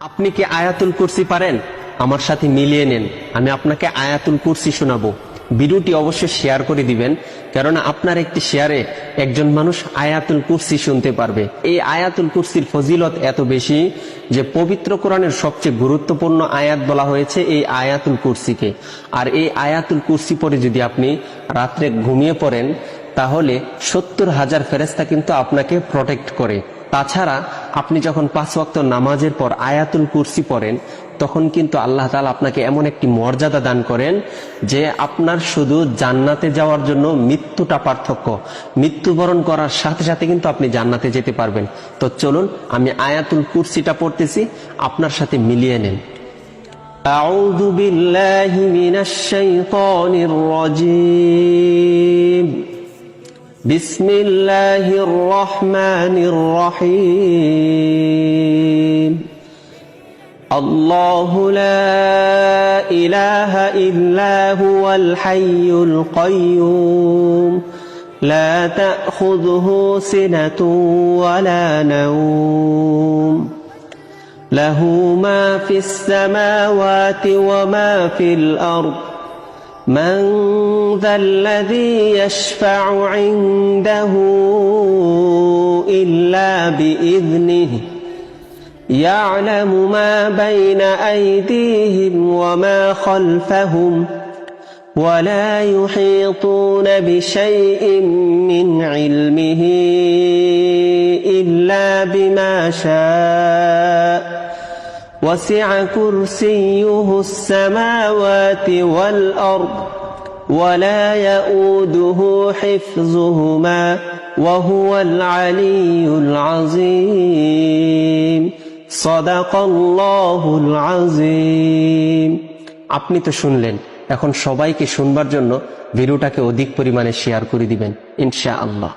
আপনি কি আয়াতুল কুরসি পারেন? আমার সাথে মিলিয়ে নেন, আমি আপনাকে আয়াতুল কুরসি শোনাবো। ভিডিওটি অবশ্যই শেয়ার করে দিবেন, কারণ আপনার একটি শেয়ারে একজন মানুষ আয়াতুল কুরসি শুনতে পারবে। এই আয়াতুল কুরসির ফজিলত এত বেশি যে পবিত্র কোরআনের সবচেয়ে গুরুত্বপূর্ণ আয়াত বলা হয়েছে এই আয়াতুল কুরসিকে। আর এই আয়াতুল কুরসি পরে যদি আপনি রাত্রে ঘুমিয়ে পড়েন, তাহলে 70,000 ফেরেশতা কিন্তু আপনাকে প্রটেক্ট করে। তাছাড়া আপনি যখন 5 ওয়াক্ত নামাজের পর আয়াতুল কুরসি পড়েন, তখন কিন্তু আল্লাহ তাআলা আপনাকে এমন একটি মর্যাদা দান করেন যে আপনার শুধু জান্নাতে যাওয়ার জন্য মৃত্যুটা পার্থক্য। মৃত্যুবরণ করার সাথে সাথে কিন্তু আপনি জান্নাতে যেতে পারবেন। তো চলুন আমি আয়াতুল কুরসিটা পড়তেছি, আপনার সাথে মিলিয়ে নেন। আউযু বিল্লাহি মিনাশ শাইতানির রাজীম। বিসমিল্লাহির রহমানির রহিম। আল্লাহু লা ইলাহা ইল্লা হুয়াল হাইয়ুল কাইয়্যুম লা তাখুযুহু সিনাতুন ওয়ালা নাওম লাহু মা ফিস সামাওয়াতি ওয়া মা ফিল আরদ من ذا الذي يشفع عنده إلا بإذنه يعلم ما بين أيديهم وما خلفهم ولا يحيطون بشيء من علمه إلا بما شاء وسع كرسيه السماوات والأرض ولا يؤوده حفظهما وهو العلي العظيم صدق الله العظيم। আপনি তো শুনলেন, এখন সবাইকে শুনবার জন্য ভিডিওটাকে অধিক পরিমাণে শেয়ার করে দিবেন ইনশাআল্লাহ।